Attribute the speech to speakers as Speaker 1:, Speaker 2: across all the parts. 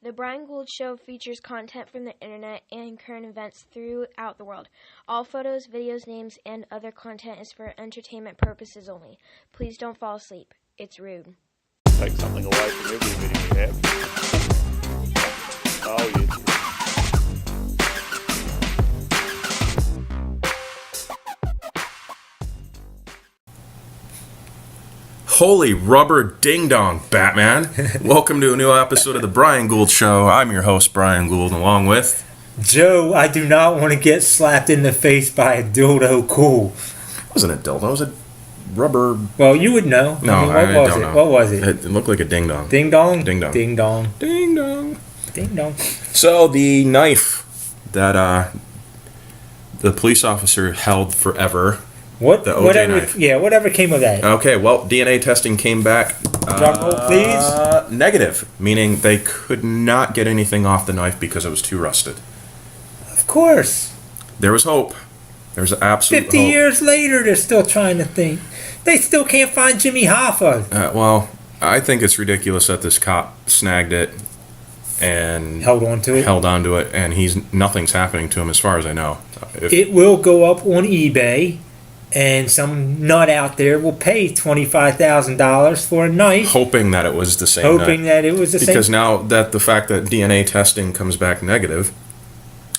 Speaker 1: The Brian Gould Show features content from the internet and current events throughout the world. All photos, videos, names, and other content is for entertainment purposes only. Please don't fall asleep. It's rude.
Speaker 2: Take something away from every video you have. Oh, yes.
Speaker 3: Holy rubber ding-dong, Batman. Welcome to a new episode of the Brian Gould Show. I'm your host, Brian Gould, along with...
Speaker 4: Joe, I do not want to get slapped in the face by a dildo cool.
Speaker 3: It wasn't a dildo, it was a rubber...
Speaker 4: Well, you would know.
Speaker 3: No,
Speaker 4: I don't know. What was it?
Speaker 3: It looked like a ding-dong.
Speaker 4: Ding-dong?
Speaker 3: Ding-dong.
Speaker 4: Ding-dong.
Speaker 3: Ding-dong.
Speaker 4: Ding-dong.
Speaker 3: So, the knife that the police officer held forever... The OJ knife.
Speaker 4: Yeah, whatever came of that.
Speaker 3: Okay, well, DNA testing came back...
Speaker 4: Drum roll, please.
Speaker 3: Negative, meaning they could not get anything off the knife because it was too rusted.
Speaker 4: Of course.
Speaker 3: There was hope. There was absolute
Speaker 4: 50
Speaker 3: hope.
Speaker 4: years later, they're still trying to think. They still can't find Jimmy Hoffa.
Speaker 3: Well, I think it's ridiculous that this cop snagged it and
Speaker 4: Held on to it,
Speaker 3: and nothing's happening to him as far as I know.
Speaker 4: It will go up on eBay, and some nut out there will pay $25,000 for a knife.
Speaker 3: Hoping that it was the same
Speaker 4: Hoping
Speaker 3: knife.
Speaker 4: that it was the same.
Speaker 3: Because now that the fact that DNA testing comes back negative,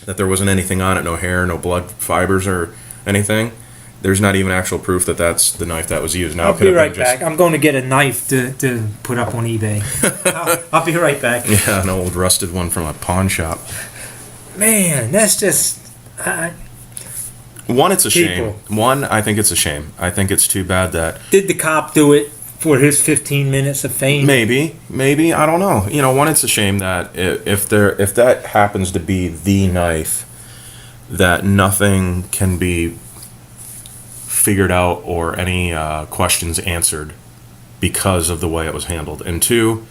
Speaker 3: that there wasn't anything on it, no hair, no blood fibers or anything, there's not even actual proof that that's the knife that was used. Now,
Speaker 4: I'll be right back. I'm going to get a knife to put up on eBay. I'll be right back.
Speaker 3: Yeah, an old rusted one from a pawn shop.
Speaker 4: Man, that's just...
Speaker 3: One, it's a shame. One, I think it's a shame. I think it's too bad that...
Speaker 4: Did the cop do it for his 15 minutes of fame?
Speaker 3: Maybe. I don't know. One, it's a shame that if that happens to be the knife, that nothing can be figured out or any questions answered because of the way it was handled. And two,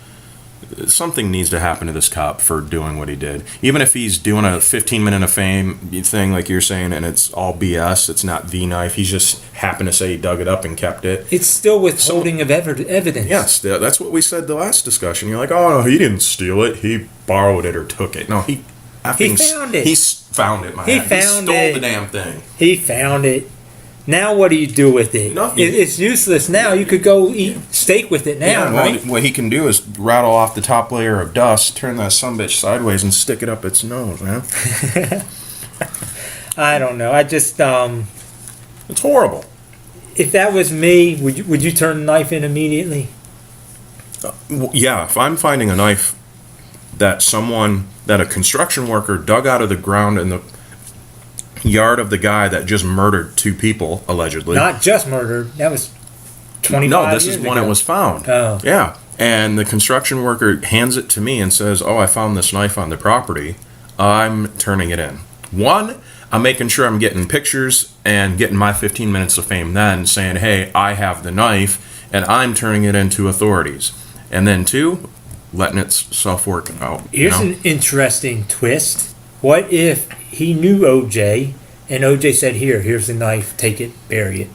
Speaker 3: something needs to happen to this cop for doing what he did. Even if he's doing a 15-minute of fame thing like you're saying and it's all BS, it's not the knife, he's just happened to say he dug it up and kept it.
Speaker 4: It's still withholding of evidence.
Speaker 3: Yes, that's what we said the last discussion. You're like, oh, no, he didn't steal it, he borrowed it or took it. No, he
Speaker 4: found it.
Speaker 3: He found it, man. He stole the damn thing.
Speaker 4: He found it. Now what do you do with it?
Speaker 3: Nothing.
Speaker 4: It's useless now. You could go eat steak with it now, right?
Speaker 3: What he can do is rattle off the top layer of dust, turn that sumbitch sideways, and stick it up its nose, man.
Speaker 4: I don't know. I just...
Speaker 3: It's horrible.
Speaker 4: If that was me, would you turn the knife in immediately?
Speaker 3: Yeah, if I'm finding a knife that a construction worker dug out of the ground in the yard of the guy that just murdered two people, allegedly.
Speaker 4: Not just murdered. That was 25 years ago.
Speaker 3: No, this is when it was found.
Speaker 4: Oh.
Speaker 3: Yeah. And the construction worker hands it to me and says, oh, I found this knife on the property. I'm turning it in. One, I'm making sure I'm getting pictures and getting my 15 minutes of fame then, saying, hey, I have the knife, and I'm turning it into authorities. And then two, letting itself work out.
Speaker 4: Here's an interesting twist. What if he knew OJ, and OJ said, here's the knife, take it, bury it?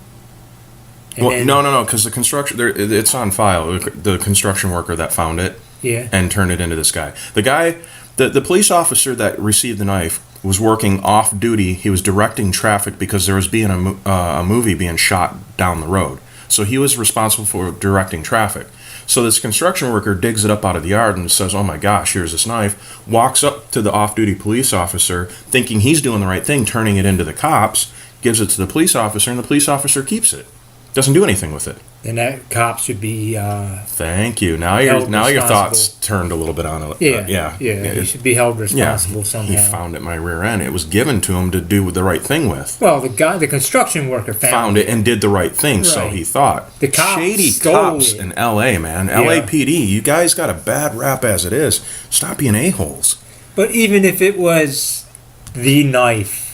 Speaker 3: No, because the construction, it's on file. The construction worker that found it and turned it into this guy. The police officer that received the knife was working off duty. He was directing traffic because there was being a movie being shot down the road. So he was responsible for directing traffic. So this construction worker digs it up out of the yard and says, oh my gosh, here's this knife, walks up to the off-duty police officer, thinking he's doing the right thing, turning it into the cops, gives it to the police officer, and the police officer keeps it. Doesn't do anything with it.
Speaker 4: And that cop should be...
Speaker 3: Thank you. Now your thoughts turned a little bit on it.
Speaker 4: Yeah. He should be held responsible somehow.
Speaker 3: He found it in my rear end. It was given to him to do the right thing with.
Speaker 4: Well, the construction worker found it
Speaker 3: and did the right thing, so he thought.
Speaker 4: The cops
Speaker 3: Shady cops in L.A., man. LAPD, you guys got a bad rap as it is. Stop being a-holes.
Speaker 4: But even if it was the knife,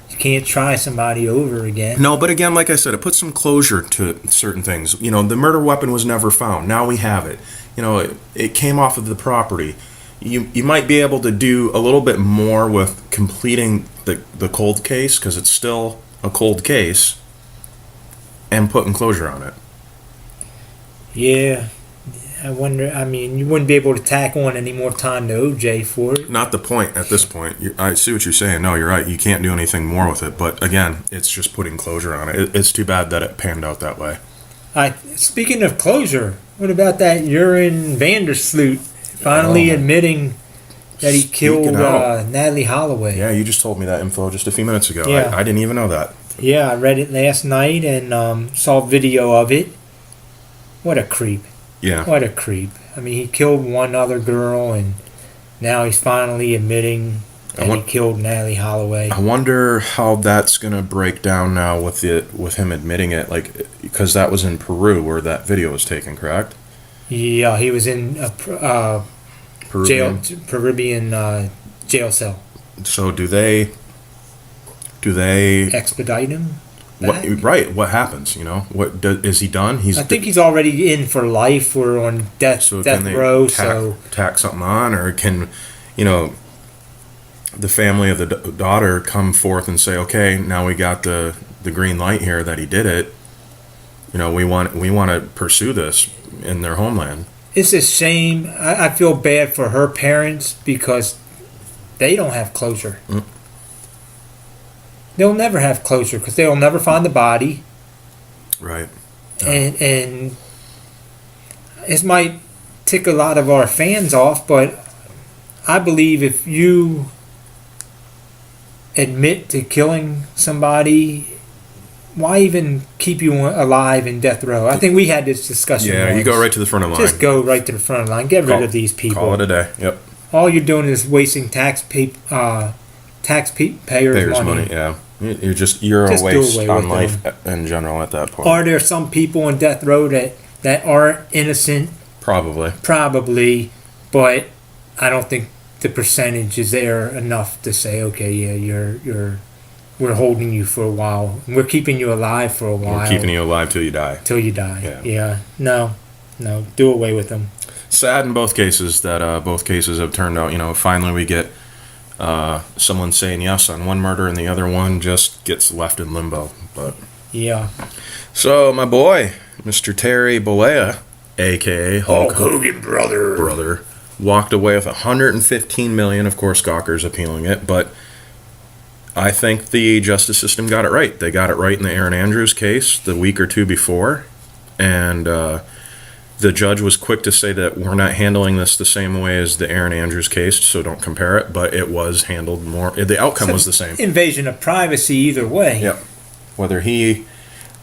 Speaker 4: you can't try somebody over again.
Speaker 3: No, but again, like I said, it puts some closure to certain things. The murder weapon was never found. Now we have it. It came off of the property. You might be able to do a little bit more with completing the cold case, because it's still a cold case, and putting closure on it.
Speaker 4: Yeah. I wonder. I mean, you wouldn't be able to tack on any more time to OJ for it.
Speaker 3: Not the point at this point. I see what you're saying. No, you're right. You can't do anything more with it. But again, it's just putting closure on it. It's too bad that it panned out that way.
Speaker 4: Speaking of closure, what about that Urine Vandersloot finally admitting that he killed Natalie Holloway?
Speaker 3: Yeah, you just told me that info just a few minutes ago.
Speaker 4: Yeah.
Speaker 3: I didn't even know that.
Speaker 4: Yeah, I read it last night and saw video of it. What a creep.
Speaker 3: Yeah.
Speaker 4: What a creep. I mean, he killed one other girl, and now he's finally admitting that he killed Natalie Holloway.
Speaker 3: I wonder how that's going to break down now with him admitting it, like, because that was in Peru where that video was taken, correct?
Speaker 4: Yeah, he was in a Peruvian jail cell.
Speaker 3: So do they
Speaker 4: expedite him?
Speaker 3: What happens? Is he done?
Speaker 4: I think he's already in for life or on death row.
Speaker 3: Tack something on, or can the family of the daughter come forth and say, okay, now we got the green light here that he did it. We want to pursue this in their homeland.
Speaker 4: It's a shame. I feel bad for her parents because they don't have closure. They'll never have closure because they'll never find the body.
Speaker 3: Right.
Speaker 4: And this might tick a lot of our fans off, but I believe if you admit to killing somebody, why even keep you alive in death row? I think we had this discussion.
Speaker 3: Yeah,
Speaker 4: once.
Speaker 3: You go right to the front of the line.
Speaker 4: Just go right to the front of the line. Get rid of these people.
Speaker 3: Call it a day. Yep.
Speaker 4: All you're doing is wasting taxpayers' money.
Speaker 3: Yeah. You're a waste on life in general at that point.
Speaker 4: Are there some people on death row that are innocent? Probably, but I don't think the percentage is there enough to say, okay, yeah, we're holding you for a while. We're keeping you alive for a while.
Speaker 3: We're keeping you alive till you die.
Speaker 4: Yeah. No. Do away with them.
Speaker 3: Sad in both cases that both cases have turned out. Finally we get someone saying yes on one murder and the other one just gets left in limbo. But
Speaker 4: yeah.
Speaker 3: So my boy, Mr. Terry Bollea, a.k.a. Hulk
Speaker 4: Hogan
Speaker 3: brother, walked away with $115 million. Of course, Gawker's appealing it, but I think the justice system got it right. They got it right in the Erin Andrews case the week or two before, and the judge was quick to say that we're not handling this the same way as the Erin Andrews case, so don't compare it, but it was handled more. The outcome was the same.
Speaker 4: Invasion of privacy either way.
Speaker 3: Yep. Whether he,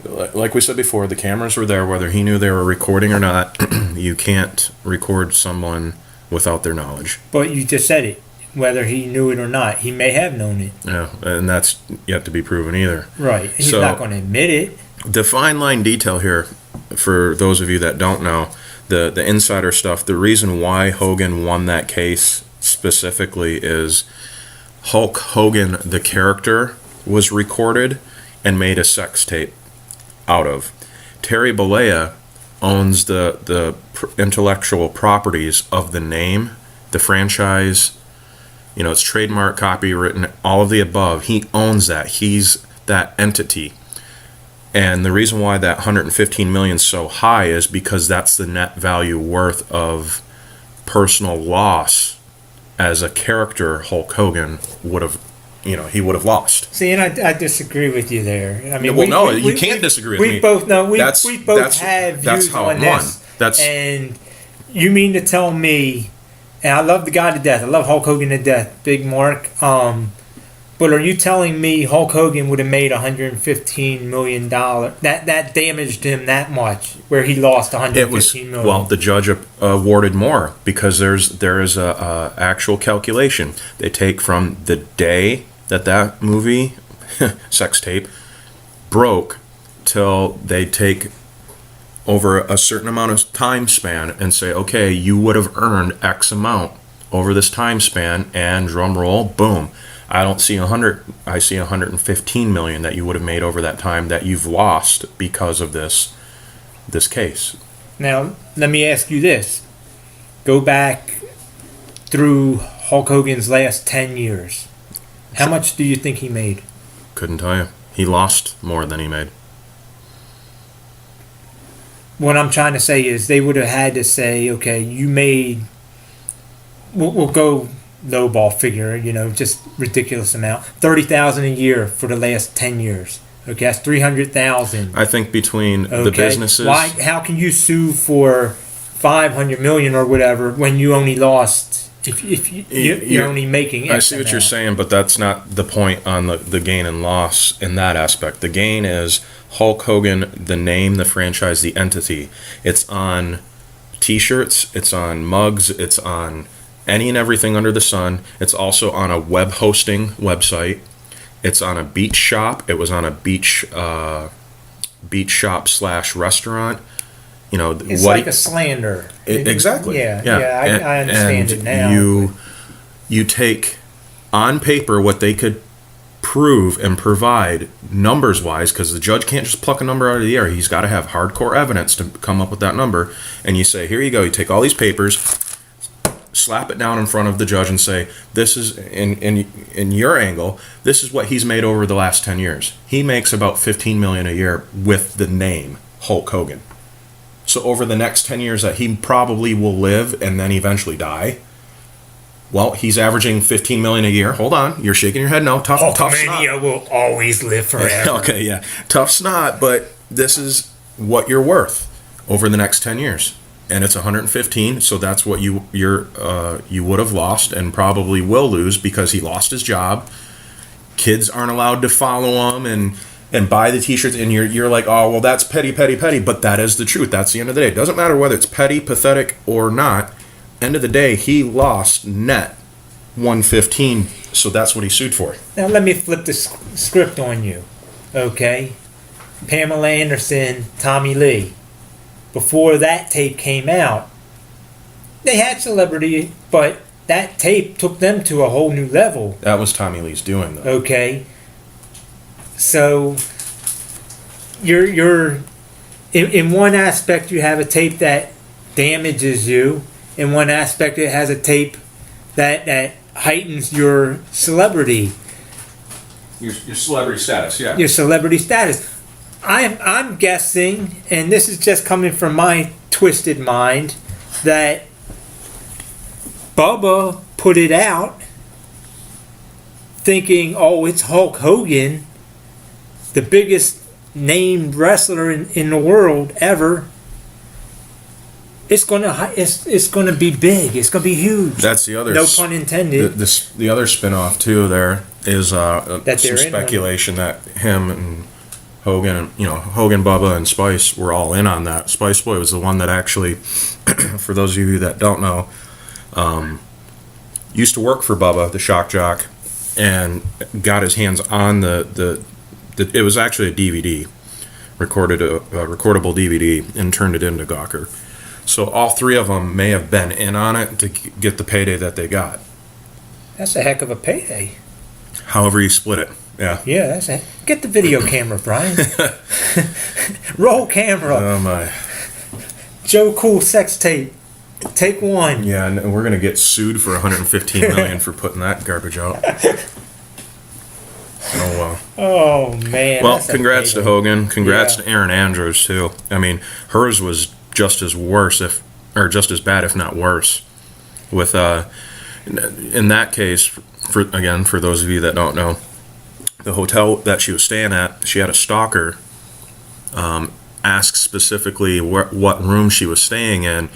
Speaker 3: like we said before, the cameras were there, whether he knew they were recording or not, you can't record someone without their knowledge.
Speaker 4: But you just said it. Whether he knew it or not, he may have known it.
Speaker 3: Yeah, and that's yet to be proven either.
Speaker 4: Right. He's not going to admit it.
Speaker 3: The fine line detail here, for those of you that don't know, the insider stuff, the reason why Hogan won that case specifically is Hulk Hogan, the character, was recorded and made a sex tape out of. Terry Bollea owns the intellectual properties of the name, the franchise, it's trademark, copywritten, all of the above. He owns that. He's that entity. And the reason why that $115 million is so high is because that's the net value worth of personal loss as a character Hulk Hogan would have, he would have lost.
Speaker 4: See, and I disagree with you there. I mean,
Speaker 3: you can't disagree with me.
Speaker 4: We both have views on this. And you mean to tell me, and I love the guy to death. I love Hulk Hogan to death, Big Mark. But are you telling me Hulk Hogan would have made $115 million? That damaged him that much, where he lost $115 million?
Speaker 3: Well, the judge awarded more because there is a actual calculation. They take from the day that movie, sex tape, broke till they take over a certain amount of time span and say, okay, you would have earned X amount over this time span, and drum roll, boom. I don't see 100. I see 115 million that you would have made over that time that you've lost because of this case.
Speaker 4: Now, let me ask you this. Go back through Hulk Hogan's last 10 years. How much do you think he made?
Speaker 3: Couldn't tell you. He lost more than he made.
Speaker 4: what I'm trying to say is they would have had to say, okay, you made. We'll go lowball figure, just ridiculous amount. 30,000 a year for the last 10 years. Okay, that's 300,000.
Speaker 3: I think between the businesses.
Speaker 4: Why? How can you sue for 500 million or whatever when you only lost? If you're only making.
Speaker 3: I see what you're saying, but that's not the point on the gain and loss in that aspect. The gain is Hulk Hogan, the name, the franchise, the entity. It's on T-shirts. It's on mugs. It's on any and everything under the sun. It's also on a web hosting website. It's on a beach shop. It was on a beach shop / restaurant.
Speaker 4: It's like a slander.
Speaker 3: Exactly.
Speaker 4: Yeah. I understand it now.
Speaker 3: You take on paper what they could prove and provide numbers wise, because the judge can't just pluck a number out of the air. He's got to have hardcore evidence to come up with that number. And you say, here you go. You take all these papers, slap it down in front of the judge and say, this is, in your angle, this is what he's made over the last 10 years. He makes about $15 million a year with the name Hulk Hogan. So over the next 10 years that he probably will live and then eventually die, well, he's averaging $15 million a year. Hold on, you're shaking your head. No, tough snot.
Speaker 4: Will always live forever.
Speaker 3: Okay, yeah, tough snot. But this is what you're worth over the next 10 years, and it's 115. So that's what you would have lost and probably will lose because he lost his job. Kids aren't allowed to follow him and buy the T-shirts, and you're like, oh, well, that's petty, but that is the truth. That's the end of the day. It doesn't matter whether it's petty, pathetic, or not. End of the day, he lost net 115, so that's what he sued for.
Speaker 4: Now let me flip the script on you, okay? Pamela Anderson, Tommy Lee. Before that tape came out, they had celebrity, but that tape took them to a whole new level.
Speaker 3: That was Tommy Lee's doing, though.
Speaker 4: Okay. So you're in one aspect you have a tape that damages you. In one aspect it has a tape that heightens your celebrity.
Speaker 3: Your celebrity status, yeah.
Speaker 4: Your celebrity status. I'm guessing, and this is just coming from my twisted mind, that Bubba put it out thinking, oh, it's Hulk Hogan, the biggest named wrestler in the world ever. It's gonna be big. It's gonna be huge.
Speaker 3: That's the other.
Speaker 4: No pun intended.
Speaker 3: The other spinoff too. There is some speculation that him and Hogan, and Hogan, Bubba, and Spice were all in on that. Spice Boy was the one that actually, for those of you that don't know, used to work for Bubba, the shock jock, and got his hands on it was actually a DVD, recorded a recordable DVD, and turned it into Gawker. So all three of them may have been in on it to get the payday that they got.
Speaker 4: That's a heck of a payday.
Speaker 3: However you split it, yeah.
Speaker 4: Yeah, get the video camera, Brian. Roll camera.
Speaker 3: Oh my.
Speaker 4: Joe Cool sex tape. Take one.
Speaker 3: Yeah, and we're gonna get sued for $115 million for putting that garbage out. Oh well.
Speaker 4: Oh man.
Speaker 3: Well, congrats to Hogan. Congrats to Erin Andrews too. I mean, hers was just as bad, if not worse. With in that case, for those of you that don't know, the hotel that she was staying at, she had a stalker ask specifically what room she was staying in,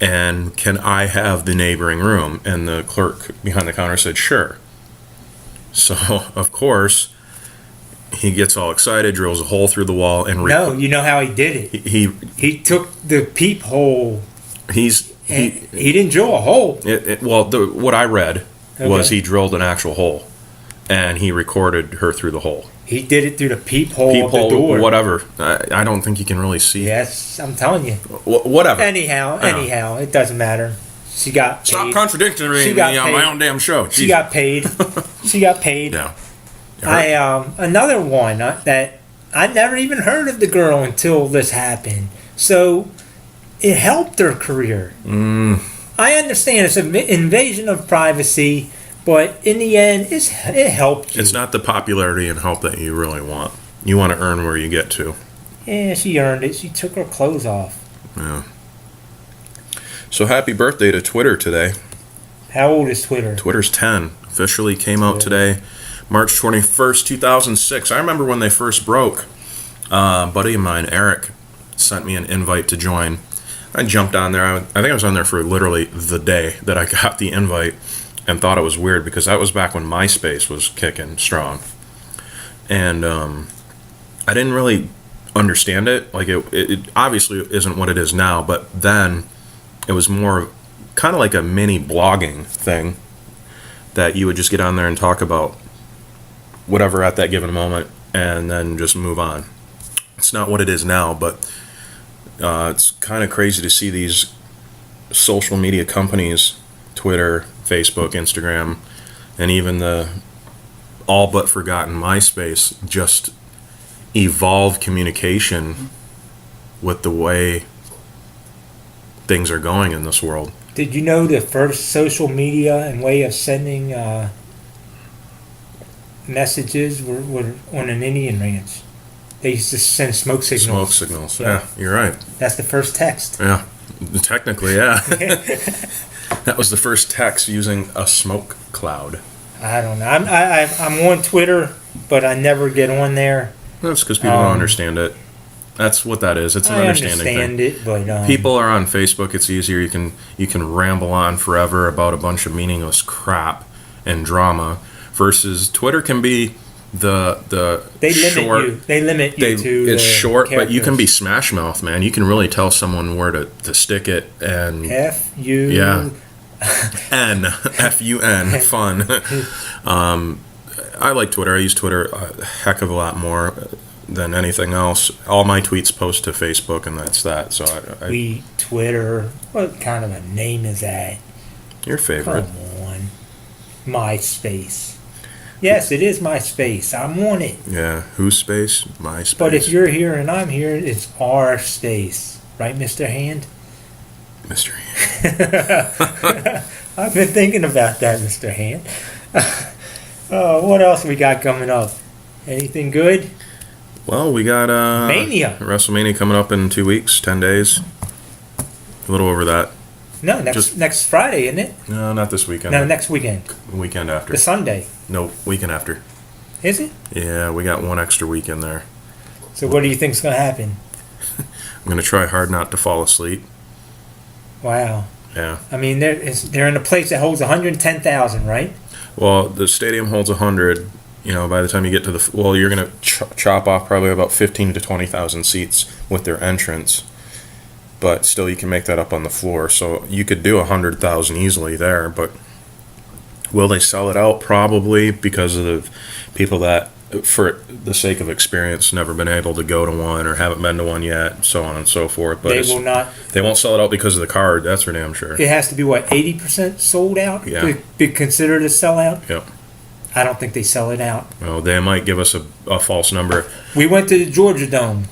Speaker 3: and can I have the neighboring room? And the clerk behind the counter said sure. So of course he gets all excited, drills a hole through the wall, and
Speaker 4: no, you know how he did it. He took the peephole. He didn't drill a hole.
Speaker 3: What I read was he drilled an actual hole, and he recorded her through the hole.
Speaker 4: He did it through the peephole of the door.
Speaker 3: Whatever. I don't think you can really see.
Speaker 4: Yes, I'm telling you.
Speaker 3: Whatever.
Speaker 4: Anyhow, it doesn't matter. She got paid.
Speaker 3: Stop contradicting me on my own damn show. Jeez.
Speaker 4: She got paid. She got paid.
Speaker 3: Yeah.
Speaker 4: Another one that I never even heard of the girl until this happened. So it helped her career. I understand it's an invasion of privacy, but in the end, it helped you.
Speaker 3: It's not the popularity and help that you really want. You want to earn where you get to.
Speaker 4: Yeah, she earned it. She took her clothes off.
Speaker 3: Yeah. So happy birthday to Twitter today.
Speaker 4: How old is Twitter?
Speaker 3: Twitter's 10. Officially came out today, March 21st, 2006. I remember when they first broke. A buddy of mine, Eric, sent me an invite to join. I jumped on there. I think I was on there for literally the day that I got the invite and thought it was weird because that was back when MySpace was kicking strong. And I didn't really understand it. Like, it obviously isn't what it is now, but then it was more kind of like a mini blogging thing that you would just get on there and talk about whatever at that given moment and then just move on. It's not what it is now, but it's kind of crazy to see these social media companies, Twitter, Facebook, Instagram, and even the all but forgotten MySpace, just evolve communication with the way things are going in this world.
Speaker 4: Did you know the first social media and way of sending messages were on an Indian ranch? They used to send smoke signals.
Speaker 3: Smoke signals, yeah, you're right.
Speaker 4: That's the first text.
Speaker 3: Yeah, technically, yeah. That was the first text using a smoke cloud.
Speaker 4: I don't know. I'm on Twitter, but I never get on there.
Speaker 3: That's because people don't understand it. That's what that is. It's an understanding thing. I understand it,
Speaker 4: but
Speaker 3: people are on Facebook. It's easier. You can ramble on forever about a bunch of meaningless crap and drama, versus Twitter can be
Speaker 4: they limit you to
Speaker 3: it's short, characters. But you can be smash mouth, man. You can really tell someone where to stick it. And F-U-N, fun. I like Twitter. I use Twitter a heck of a lot more than anything else. All my tweets post to Facebook, and that's that. So
Speaker 4: Twitter. What kind of a name is that?
Speaker 3: Your favorite?
Speaker 4: Come on, MySpace. Yes, it is MySpace. I'm on it.
Speaker 3: Yeah, whose space? MySpace.
Speaker 4: But if you're here and I'm here, it's our space, right, Mr. Hand?
Speaker 3: Mr. Hand.
Speaker 4: I've been thinking about that, Mr. Hand. What else we got coming up? Anything good?
Speaker 3: Well, we got
Speaker 4: Mania.
Speaker 3: WrestleMania coming up in 2 weeks, 10 days. A little over that.
Speaker 4: No, next Friday, isn't it?
Speaker 3: No, not this weekend.
Speaker 4: No, next weekend.
Speaker 3: The weekend after.
Speaker 4: The Sunday.
Speaker 3: No, weekend after.
Speaker 4: Is it?
Speaker 3: Yeah, we got one extra weekend there.
Speaker 4: So what do you think's going to happen?
Speaker 3: I'm going to try hard not to fall asleep.
Speaker 4: Wow.
Speaker 3: Yeah.
Speaker 4: I mean, they're in a place that holds 110,000, right?
Speaker 3: Well, the stadium holds 100. You know, by the time you get to you're going to chop off probably about 15 to 20,000 seats with their entrance. But still, you can make that up on the floor. So you could do 100,000 easily there. But will they sell it out? Probably, because of the people that, for the sake of experience, never been able to go to one or haven't been to one yet, so on and so forth. But
Speaker 4: they will not.
Speaker 3: They won't sell it out because of the card. That's for damn sure.
Speaker 4: It has to be 80% sold out to be considered a sellout.
Speaker 3: Yep.
Speaker 4: I don't think they sell it out.
Speaker 3: Well, they might give us a false number.
Speaker 4: We went to the Georgia Dome,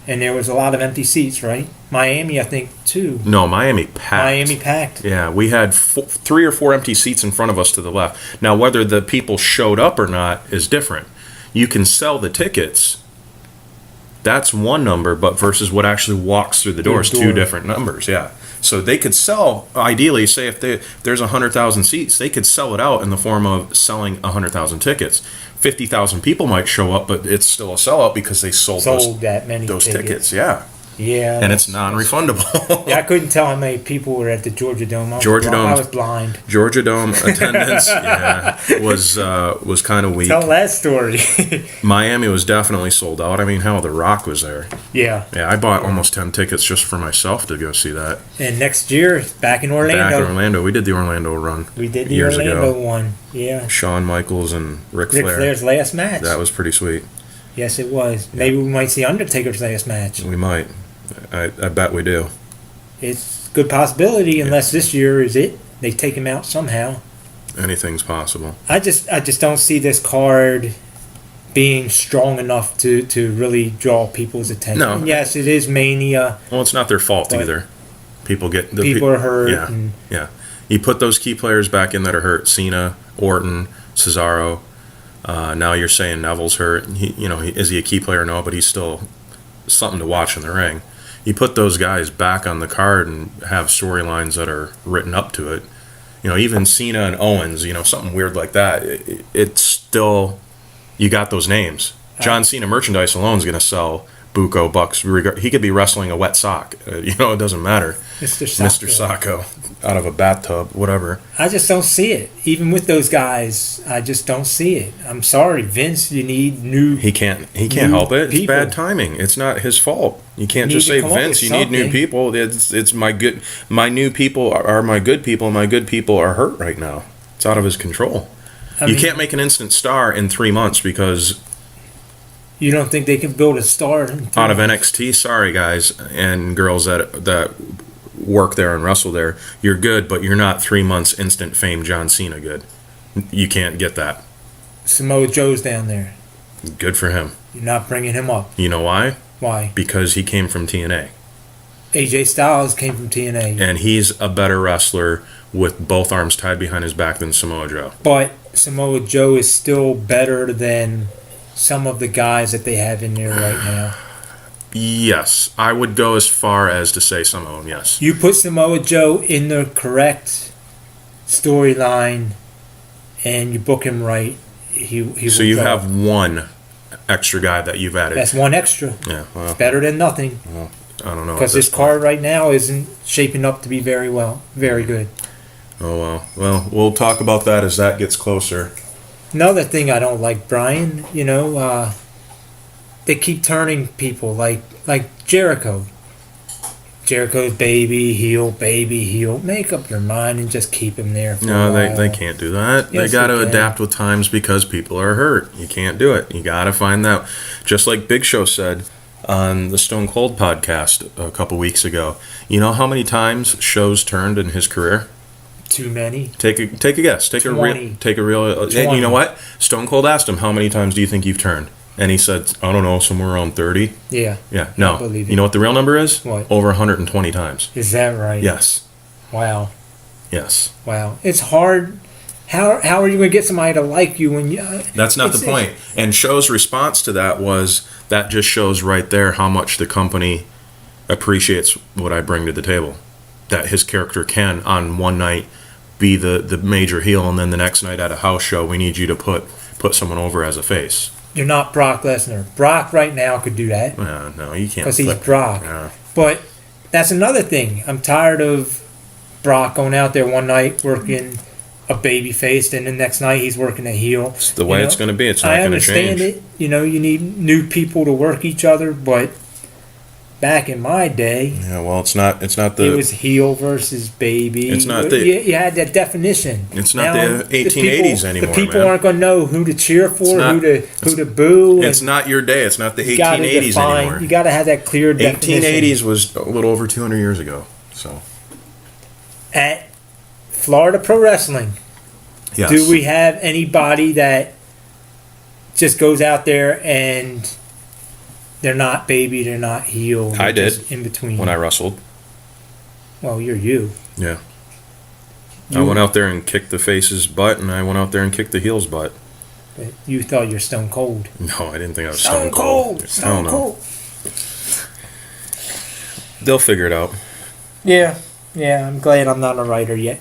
Speaker 4: and there was a lot of empty seats, right? Miami, I think, too.
Speaker 3: No, Miami packed. Yeah, we had 3 or 4 empty seats in front of us to the left. Now, whether the people showed up or not is different. You can sell the tickets. That's one number, but versus what actually walks through the door is 2 different numbers, yeah. So they could sell, ideally, say if there's 100,000 seats, they could sell it out in the form of selling 100,000 tickets. 50,000 people might show up, but it's still a sellout because they sold
Speaker 4: that many
Speaker 3: tickets. Yeah.
Speaker 4: Yeah.
Speaker 3: And it's non-refundable.
Speaker 4: Yeah, I couldn't tell how many people were at the Georgia Dome. I was blind.
Speaker 3: Georgia Dome attendance was kind of weak.
Speaker 4: Tell that story.
Speaker 3: Miami was definitely sold out. I mean, hell, The Rock was there.
Speaker 4: Yeah.
Speaker 3: Yeah, I bought almost 10 tickets just for myself to go see that.
Speaker 4: And next year, back in Orlando.
Speaker 3: Back in Orlando. We did the Orlando run.
Speaker 4: We did the Orlando one. Yeah.
Speaker 3: Shawn Michaels and Ric Flair.
Speaker 4: Ric Flair's last match.
Speaker 3: That was pretty sweet.
Speaker 4: Yes, it was. Yeah. Maybe we might see Undertaker's last match.
Speaker 3: We might. I bet we do.
Speaker 4: It's a good possibility, unless this year is it. They take him out somehow.
Speaker 3: Anything's possible.
Speaker 4: I just don't see this card being strong enough to really draw people's attention.
Speaker 3: No.
Speaker 4: Yes, it is Mania.
Speaker 3: Well, it's not their fault either. People
Speaker 4: are hurt.
Speaker 3: Yeah, yeah. You put those key players back in that are hurt. Cena, Orton, Cesaro. Now you're saying Neville's hurt. Is he a key player? No, but he's still something to watch in the ring. You put those guys back on the card and have storylines that are written up to it. Even Cena and Owens, something weird like that. It's still, you got those names. John Cena merchandise alone is going to sell buco bucks. He could be wrestling a wet sock. It doesn't matter. Mr. Sacco out of a bathtub, whatever.
Speaker 4: I just don't see it. Even with those guys, I just don't see it. I'm sorry, Vince. You need new.
Speaker 3: He can't help it. It's bad timing. It's not his fault. You can't just say, Vince, you need new people. It's my new people are my good people. My good people are hurt right now. It's out of his control. You can't make an instant star in 3 months because.
Speaker 4: You don't think they can build a star
Speaker 3: out of NXT? Sorry, guys and girls that work there and wrestle there. You're good, but you're not 3 months instant fame John Cena good. You can't get that.
Speaker 4: Samoa Joe's down there.
Speaker 3: Good for him.
Speaker 4: You're not bringing him up.
Speaker 3: You know why?
Speaker 4: Why?
Speaker 3: Because he came from TNA.
Speaker 4: AJ Styles came from TNA.
Speaker 3: And he's a better wrestler with both arms tied behind his back than Samoa Joe.
Speaker 4: But Samoa Joe is still better than some of the guys that they have in there right now.
Speaker 3: Yes, I would go as far as to say some of them, yes.
Speaker 4: You put Samoa Joe in the correct storyline and you book him right, he
Speaker 3: so you have one extra guy that you've added.
Speaker 4: That's one extra.
Speaker 3: Yeah, well,
Speaker 4: it's better than nothing.
Speaker 3: Well, I don't know.
Speaker 4: Because his card right now isn't shaping up to be very good.
Speaker 3: Oh, well. Well, we'll talk about that as that gets closer.
Speaker 4: Another thing I don't like, Brian, they keep turning people like Jericho. Jericho's baby heel. Make up your mind and just keep him there for a while. They
Speaker 3: can't do that.
Speaker 4: Yes,
Speaker 3: they got to adapt with times because people are hurt. You can't do it. You got to find that. Just like Big Show said on the Stone Cold podcast a couple weeks ago. You know how many times shows turned in his career?
Speaker 4: Too many.
Speaker 3: Take a guess. Take
Speaker 4: 20.
Speaker 3: a real. And you know what? Stone Cold asked him, "How many times do you think you've turned?" And he said, "I don't know, somewhere around 30."
Speaker 4: Yeah.
Speaker 3: Yeah. No. You know what the real number is?
Speaker 4: What?
Speaker 3: Over 120 times.
Speaker 4: Is that right?
Speaker 3: Yes.
Speaker 4: Wow.
Speaker 3: Yes.
Speaker 4: Wow. It's hard. How are you going to get somebody to like you when you?
Speaker 3: That's not the point. And Show's response to that was that just shows right there how much the company appreciates what I bring to the table. That his character can on one night be the major heel, and then the next night at a house show, we need you to put someone over as a face.
Speaker 4: You're not Brock Lesnar. Brock right now could do that.
Speaker 3: No, you can't.
Speaker 4: Because he's Brock. But that's another thing. I'm tired of Brock going out there one night working a baby face, and the next night he's working a heel.
Speaker 3: It's the way it's going to be. It's not going to change.
Speaker 4: I understand it. You need new people to work each other, but back in my day,
Speaker 3: it's not the.
Speaker 4: It was heel versus baby.
Speaker 3: It's not
Speaker 4: you had that definition.
Speaker 3: It's not now, the 1880s anymore.
Speaker 4: The people aren't going to know who to cheer for, who to boo.
Speaker 3: It's not your day. It's not the 1880s anymore.
Speaker 4: You got to have that clear definition.
Speaker 3: 1880s was a little over 200 years ago. So,
Speaker 4: at Florida Pro Wrestling,
Speaker 3: yes.
Speaker 4: Do we have anybody that just goes out there and they're not baby, they're not heel?
Speaker 3: I did
Speaker 4: in between
Speaker 3: when I wrestled.
Speaker 4: Well, you're you.
Speaker 3: Yeah. I went out there and kicked the face's butt, and I went out there and kicked the heel's butt.
Speaker 4: But you thought you're Stone Cold.
Speaker 3: No, I didn't think I was Stone Cold.
Speaker 4: Stone Cold.
Speaker 3: They'll figure it out.
Speaker 4: Yeah. I'm glad I'm not a writer yet.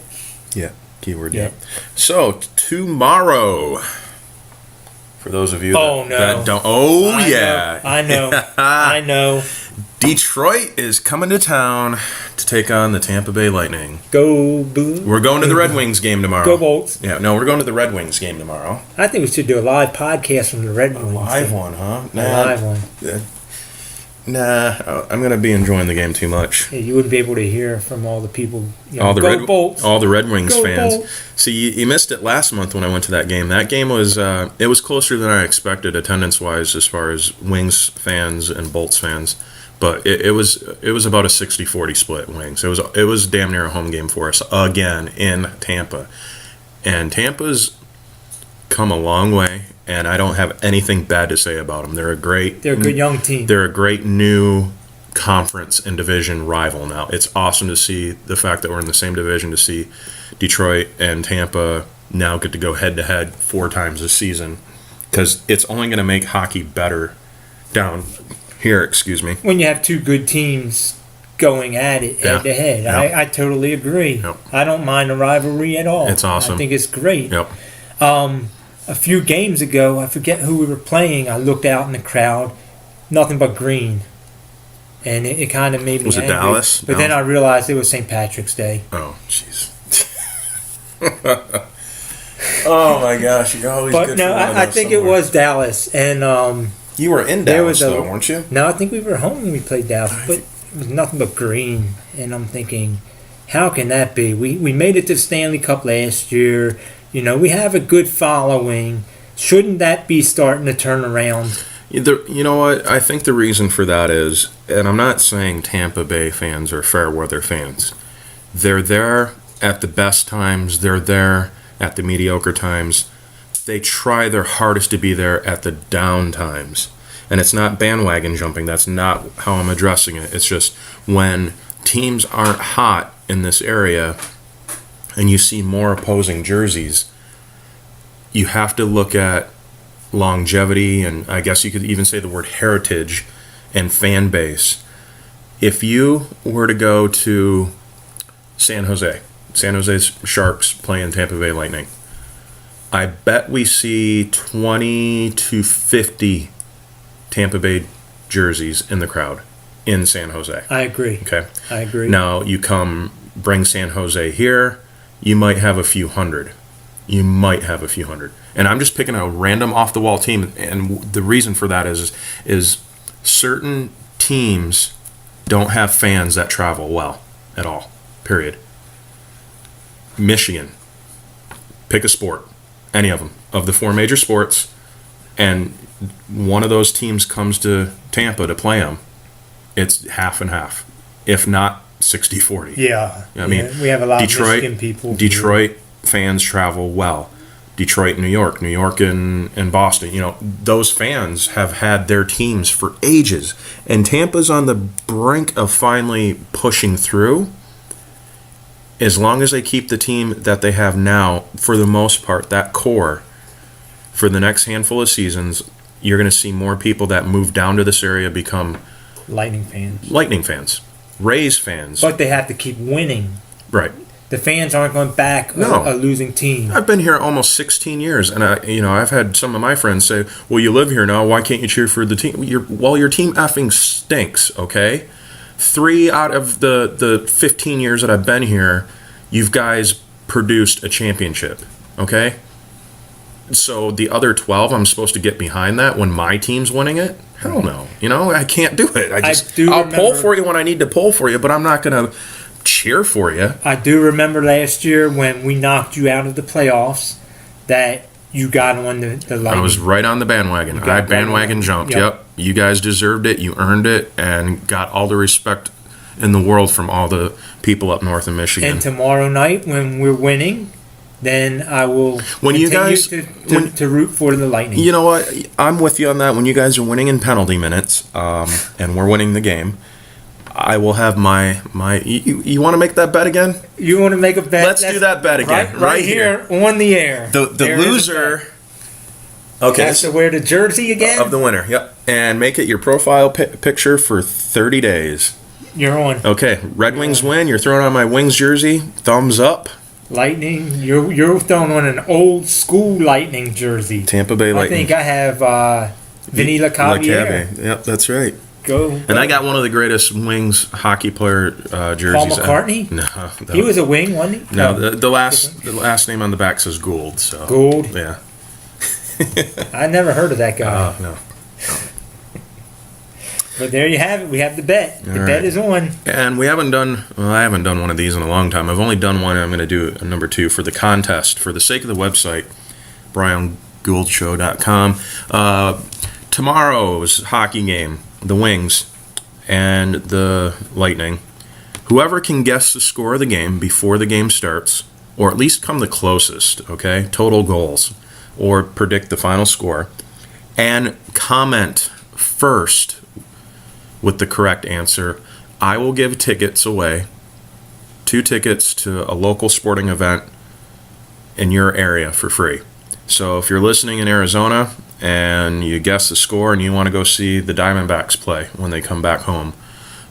Speaker 3: Yeah, keyword yet. So, tomorrow, for those of you that don't... Oh,
Speaker 4: I know.
Speaker 3: Detroit is coming to town to take on the Tampa Bay Lightning.
Speaker 4: Go Blue.
Speaker 3: We're going to the Red Wings game tomorrow.
Speaker 4: Go Bolts.
Speaker 3: Yeah, no, we're going to the Red Wings game tomorrow.
Speaker 4: I think we should do a live podcast from the Red Wings.
Speaker 3: A live one, huh?
Speaker 4: A live one.
Speaker 3: Nah, I'm going to be enjoying the game too much.
Speaker 4: Yeah, you wouldn't be able to hear from all the people.
Speaker 3: All the Red Wings
Speaker 4: Go
Speaker 3: fans.
Speaker 4: Bolts.
Speaker 3: See, you missed it last month when I went to that game. That game was it was closer than I expected attendance-wise as far as Wings fans and Bolts fans. But it was about a 60-40 split Wings. It was damn near a home game for us again in Tampa. And Tampa's come a long way, and I don't have anything bad to say about them. They're a good
Speaker 4: young team.
Speaker 3: They're a great new conference and division rival now. It's awesome to see the fact that we're in the same division, to see Detroit and Tampa now get to go head-to-head 4 times this season, because it's only going to make hockey better down Here, excuse me.
Speaker 4: When you have two good teams going at it head to head. I totally agree.
Speaker 3: Yep.
Speaker 4: I don't mind the rivalry at all.
Speaker 3: It's awesome.
Speaker 4: I think it's great.
Speaker 3: Yep.
Speaker 4: A few games ago, I forget who we were playing, I looked out in the crowd, nothing but green. And it kind of made me angry.
Speaker 3: Was it Dallas?
Speaker 4: But then I realized it was St. Patrick's Day.
Speaker 3: Oh, jeez. Oh, my gosh. You're always good for one of
Speaker 4: I
Speaker 3: those
Speaker 4: think
Speaker 3: somewhere.
Speaker 4: it was Dallas. And
Speaker 3: you were in Dallas, though, weren't you?
Speaker 4: No, I think we were home when we played Dallas. But it was nothing but green. And I'm thinking, how can that be? We made it to the Stanley Cup last year. You know, we have a good following. Shouldn't that be starting to turn around?
Speaker 3: You know what? I think the reason for that is, and I'm not saying Tampa Bay fans are fair weather fans. They're there at the best times. They're there at the mediocre times. They try their hardest to be there at the down times. And it's not bandwagon jumping. That's not how I'm addressing it. It's just when teams aren't hot in this area and you see more opposing jerseys, you have to look at longevity, and I guess you could even say the word heritage and fan base. If you were to go to San Jose's Sharks playing Tampa Bay Lightning, I bet we see 20 to 50 Tampa Bay jerseys in the crowd in San Jose.
Speaker 4: I agree.
Speaker 3: Okay.
Speaker 4: I agree.
Speaker 3: Now, you bring San Jose here, you might have a few hundred. And I'm just picking a random off-the-wall team, and the reason for that is certain teams don't have fans that travel well at all, period. Michigan, pick a sport, any of them, of the four major sports, and one of those teams comes to Tampa to play them, it's half and half, if not 60-40.
Speaker 4: Yeah.
Speaker 3: I mean,
Speaker 4: we have a lot of Michigan people.
Speaker 3: Detroit fans travel well. Detroit, New York and Boston. You know, those fans have had their teams for ages. And Tampa's on the brink of finally pushing through. As long as they keep the team that they have now, for the most part, that core, for the next handful of seasons, you're going to see more people that move down to this area become
Speaker 4: Lightning fans.
Speaker 3: Rays fans.
Speaker 4: But they have to keep winning.
Speaker 3: Right.
Speaker 4: The fans aren't going back a losing team.
Speaker 3: I've been here almost 16 years, and I've had some of my friends say, "Well, you live here now. Why can't you cheer for the team?" Your team effing stinks. Okay, 3 out of the 15 years that I've been here, you guys produced a championship. Okay, so the other 12, I'm supposed to get behind that when my team's winning it? Hell no. I can't do it. I'll pull for you when I need to pull for you, but I'm not gonna cheer for you.
Speaker 4: I do remember last year when we knocked you out of the playoffs that you got on the Lightning.
Speaker 3: I was right on the bandwagon. I bandwagon jumped. Yep. You guys deserved it. You earned it and got all the respect in the world from all the people up north in Michigan.
Speaker 4: And tomorrow night when we're winning, then I will to root for the Lightning.
Speaker 3: You know what? I'm with you on that. When you guys are winning in penalty minutes and we're winning the game, I will have my you want to make that bet again?
Speaker 4: You want to make a bet?
Speaker 3: Let's do that bet again.
Speaker 4: Right here on the air.
Speaker 3: The loser.
Speaker 4: Okay. Has to wear the jersey again?
Speaker 3: Of the winner, yep. And make it your profile picture for 30 days.
Speaker 4: You're on.
Speaker 3: Okay. Red Wings win. You're throwing on my Wings jersey. Thumbs up.
Speaker 4: Lightning. You're throwing on an old school Lightning jersey.
Speaker 3: Tampa Bay Lightning.
Speaker 4: I think I have Vinny LeCavier.
Speaker 3: Yep, that's right.
Speaker 4: Go.
Speaker 3: And I got one of the greatest Wings hockey player jerseys.
Speaker 4: Paul McCartney?
Speaker 3: No.
Speaker 4: He was a wing, wasn't he?
Speaker 3: No, the last name on the back says Gould. So.
Speaker 4: Gould?
Speaker 3: Yeah.
Speaker 4: I never heard of that guy.
Speaker 3: No.
Speaker 4: But there you have it. We have the bet. The bet is on.
Speaker 3: And I haven't done one of these in a long time. I've only done one, and I'm going to do a number 2 for the contest. For the sake of the website, BrianGouldShow.com. Tomorrow's hockey game, the Wings and the Lightning. Whoever can guess the score of the game before the game starts, or at least come the closest, okay, total goals, or predict the final score, and comment first with the correct answer, I will give tickets away, 2 tickets to a local sporting event in your area for free. So if you're listening in Arizona and you guess the score and you want to go see the Diamondbacks play when they come back home,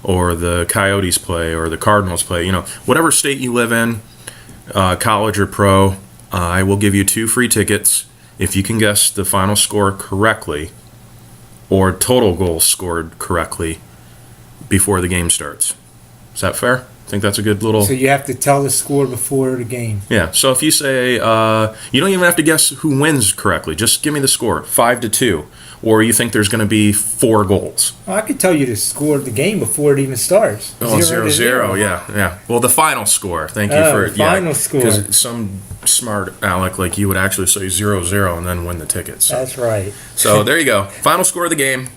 Speaker 3: or the Coyotes play, or the Cardinals play, whatever state you live in, college or pro, I will give you 2 free tickets if you can guess the final score correctly or total goals scored correctly before the game starts. Is that fair? I think that's a good little...
Speaker 4: So you have to tell the score before the game.
Speaker 3: Yeah, so if you say... you don't even have to guess who wins correctly. Just give me the score, 5-2. Or you think there's going to be 4 goals.
Speaker 4: Well, I could tell you the score of the game before it even starts.
Speaker 3: 0-0, yeah. Well, the final score. Thank you for...
Speaker 4: the final score.
Speaker 3: Because some smart Alec like you would actually say 0-0 and then win the tickets. So.
Speaker 4: That's right.
Speaker 3: So there you go. Final score of the game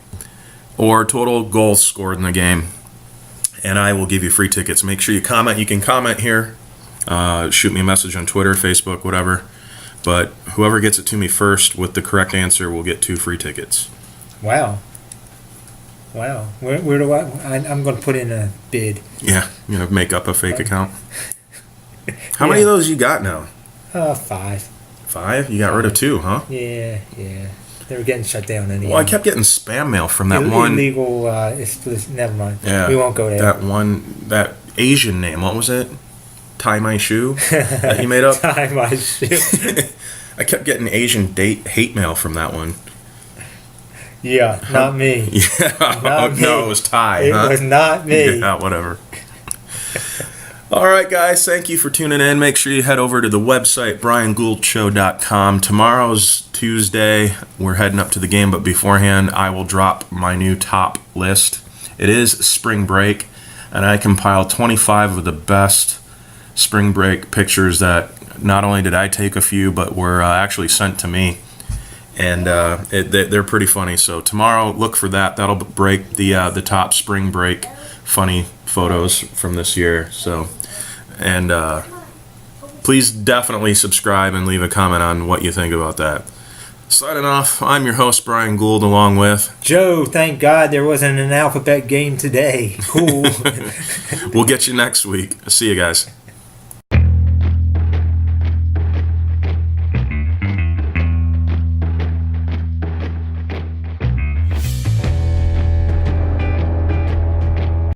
Speaker 3: or total goals scored in the game. And I will give you free tickets. Make sure you comment. You can comment here. Shoot me a message on Twitter, Facebook, whatever. But whoever gets it to me first with the correct answer will get 2 free tickets.
Speaker 4: Wow. Where do I'm going to put in a bid.
Speaker 3: Yeah, make up a fake account. How many of those you got now?
Speaker 4: 5.
Speaker 3: 5? You got rid of 2, huh?
Speaker 4: Yeah. They were getting shut down anyway.
Speaker 3: Well, I kept getting spam mail from that one.
Speaker 4: Illegal, never mind.
Speaker 3: Yeah,
Speaker 4: we won't go there.
Speaker 3: That Asian name, what was it? Tie My Shoe that he made up?
Speaker 4: Tie My Shoe.
Speaker 3: I kept getting Asian hate mail from that one.
Speaker 4: Yeah, not me.
Speaker 3: Yeah,
Speaker 4: not me.
Speaker 3: No, it was Ty.
Speaker 4: It was not me.
Speaker 3: Yeah, whatever. All right, guys, thank you for tuning in. Make sure you head over to the website, briangouldshow.com. Tomorrow's Tuesday. We're heading up to the game, but beforehand, I will drop my new top list. It is spring break, and I compiled 25 of the best spring break pictures that not only did I take a few, but were actually sent to me. And they're pretty funny. So tomorrow, look for that. That'll break the top spring break funny photos from this year. So, and please definitely subscribe and leave a comment on what you think about that. Signing off, I'm your host, Brian Gould, along with
Speaker 4: Joe. Thank God there wasn't an alphabet game today. Cool.
Speaker 3: We'll get you next week. See you guys.